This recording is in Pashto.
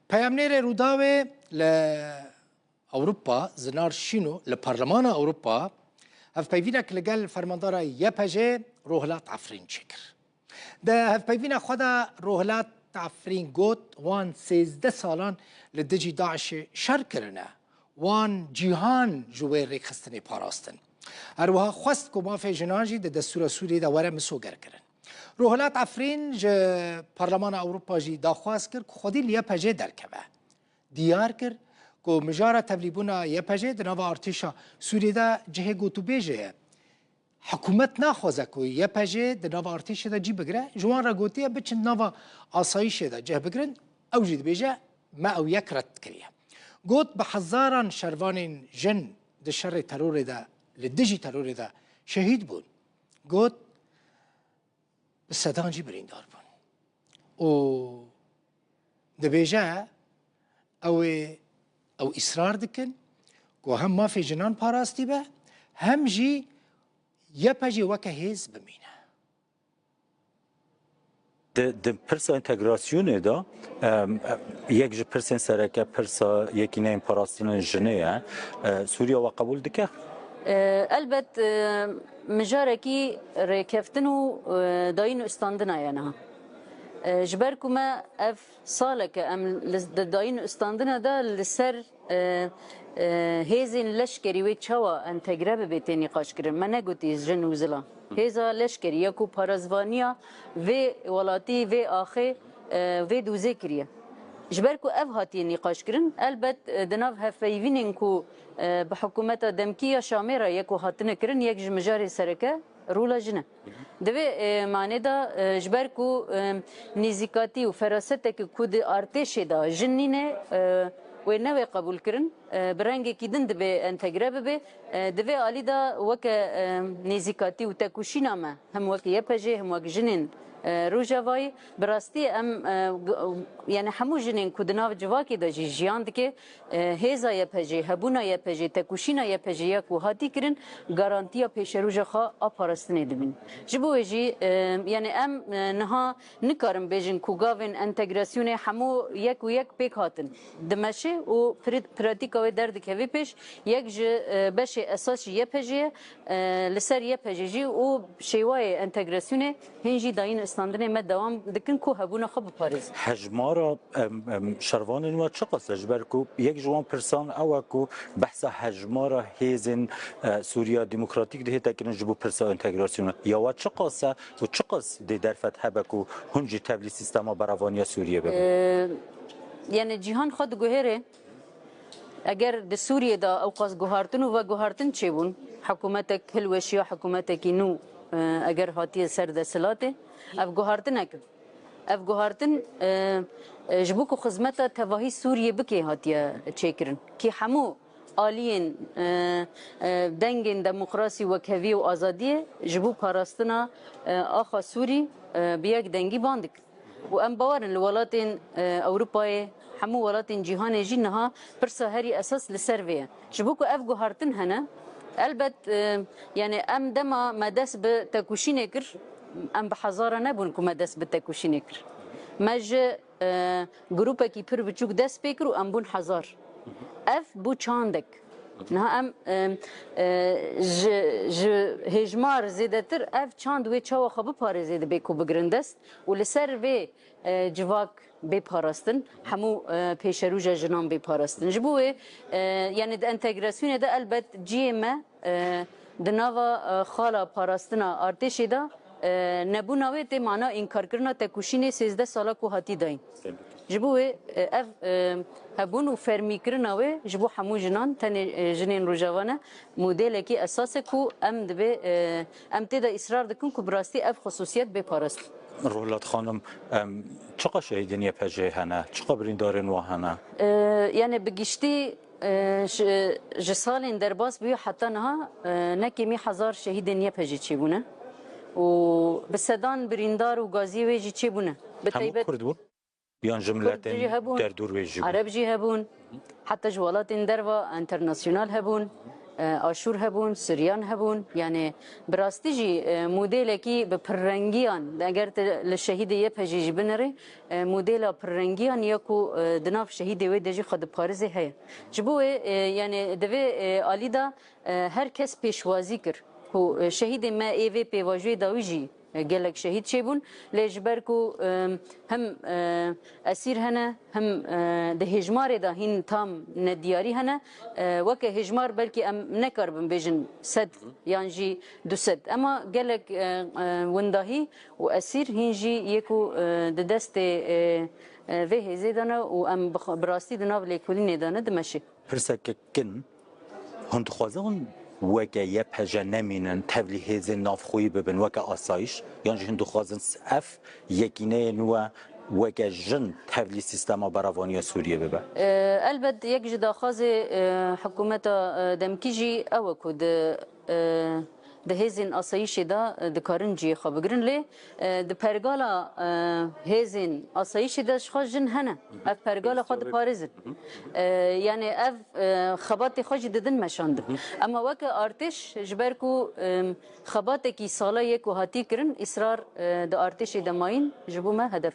پیامنیر روداوی ل اوروپا زنار شینو لپارلمان اوروپا هف پیوینک لگل فرماندار یپجه روحلات عفرین چکر ده هف پیوینک خدا روحلات عفرین گوت وان 13 سالان لدجی داعش شر کرنه وان جیهان جوی ریک خستنی پاراستن هروها خواست که مافی جناجی ده دستور سوری ده وره مسوگر کرن روحلات عفرین جه پارلمان اوروپا جی داخواست کرد که خودی لیپجه درکبه دیار کرد که مجاره تبلیبونا یپجه ده نوا ارتشا سوری ده جه گوتو بیجه حکومت ناخوزه که یپجه ده نوا ارتش ده جی بگره جوان را گوتیه بچن نوا آسایش ده جه بگرن او جید بیجه ما او یک رد کریه گوت به هزاران شروان جن ده شر ترور ده لدجی ترور ده شهید بون گوت به صدان جی بریندار بون و ده بیجه او اصرار دکن که هم ما فی جنان پاراستی به هم جی یپجی وکه هیز بمینه د پرسا انتگراسیون دا یک جه پرسن سرکه پرسا یکی نیم پاراستن جنه سوریا و قبول دکه؟ البت مجارکی رکفتن و داین استاندنا یعنی جبركو ما اف سالك ام داين استاندنا دا لسر هيزين لشكري ويتشوا ان تجربه بيتي نقاش كرن ما نگوتي جن وزلا هيزا لشكري يكو بارازفانيا في ولاتي في اخي في دوزي كريا جبركو اف هاتي نقاش كرن البت دناف هفيفينين كو بحكومه دمكيه شامره يكو هاتن كرن يك مجاري سركه رولا جنه دوی معنی دا جبرکو نزیکاتی و فراستک کود ارتش دا جنینه و نوی قبول کرن برنگی کی دند به انتگره به دوی علی دا وک نزیکاتی و تکوشینا ما هم وک یپجه هم وک جنین روجاوی براستی ام یعنی همو جنین کودناو جواکی دا جیان دکه هزا یپجه هبونا یپجه تکوشینا یپجه یک و هاتی کرن گارانتیا پیش روجا خوا آپارستنی دبین جبو جی یعنی ام نها نکارم بیجن کوگاوین انتگراسیون همو یک و یک پیک هاتن دمشه و پراتیکا و درد که وی پیش یک بشه اساسی یپجه لسر یپجه جی و شیوای انتگراسیون هنجی داین استاندنه ما دوام دکن کو هبونا خب پاریز حجمارا شروان نو چقاس جبرکو یک جوان پرسان او کو بحث حجمارا هیزن سوریا دموکراتیک ده تکن جبو پرسا انتگراسیون یا و چقاس و چقاس ده درفت هبکو هنجی تبلی سیستما براوانیا سوریه ببین یعنی جهان خود گوهره اگر د سوریه دا اوقاس گوهارتن و گوهارتن چه بون حکومتک هلوشیا حکومتکی نو اگر هاتی سر د سلاته اف گوهارتن اکد اف گوهارتن جبوکو خدمت تواهی سوریه بکی هاتیه چیکرن که همو آلین دنگین دموکراسی و کوی و آزادی جبو پاراستنا آخا سوری بیاک دنگی باندک و ام باورن لولاتین اوروپای همو ولاتین جهان جینها پرسا هری اساس لسرویه جبوکو اف گوهارتن هنه البت يعني ام دما ما دس بتكوشين كر ام بحزاره نبون كما دس بتكوشين كر مج جروبا كي بير بتشوك دس بيكر وام بون حزار اف بو چاندك نه ام ج هجمار زيدتر اف چاند و چاو خب پاره زيد بيكو بگرندست ولسر و جواك بپاراستن همو پیشروج جنان بپاراستن جبوه یعنی د انتگراسیون ده البت جیمه دناوا خالا پاراستنا ارتش ده نبوناوی ته معنا انکار کرنا تکوشین 13 سالا کو هاتی داین جبوه اف هبون و فرمی کرناوی جبو همو جنان تن جنین روجوانه مدل کی اساس کو ام دبه ام تدا اصرار دکن کو براستی اف خصوصیت بپاراست رولات خانم چقا شهیدین یپجه هنه چقا بریندارن و هنه یعنی بگشتی جسالین درباس بیو حتی نها نکمی هزار شهیدین یپجه چی بونه و بسدان بریندار و گازی ویجی چی بونه همو کرد بون؟ بیان جملتین در دور ویجی بون عرب جی هبون حتی جوالات دروا انترناسیونال هبون آشور هبون سریان هبون یعنی براستی جی مدل کی به پررنگیان اگر لشهید یه پجیج بنره مدل پررنگیان یا کو دناف شهید و دجی خود پارزه هی جبو یعنی دوی آلیدا هر کس پیشوازی کر کو شهید ما ایوی پیواجوی داویجی گلک شهید شبون لجبر کو هم اسیر هنه هم ده هجمار ده هین تام ندیاری هنه وک هجمار بلکه ام نکربن بیجن صد یانجی 200 اما گلک ونداهی و اسیر هینجی یکو ده دست و هزیدانه و ام براستی دناو لیکولین دانه دمشی پرسک کن هند خوازن وکه یه پجه نمینن تبلیغ نافخویی ببن وکه آسایش یعنی هند خوازن اف یکینه نوع وکه جن تبلیغ سیستم براوانی سوریه ببن البته یک جدا خاز حکومت دمکیجی او کد ده هزین آسایشی دا دکارنجی خواب گرن لی ده پرگالا هزین آسایشی دا شخص جن هنه اف پرگالا خود پارزن یعنی اف خبات خوش ددن مشاند اما وقت ارتش جبرکو خبات کی سالا یک و هاتی کرن اصرار ده ارتش دماین جبو ما هدف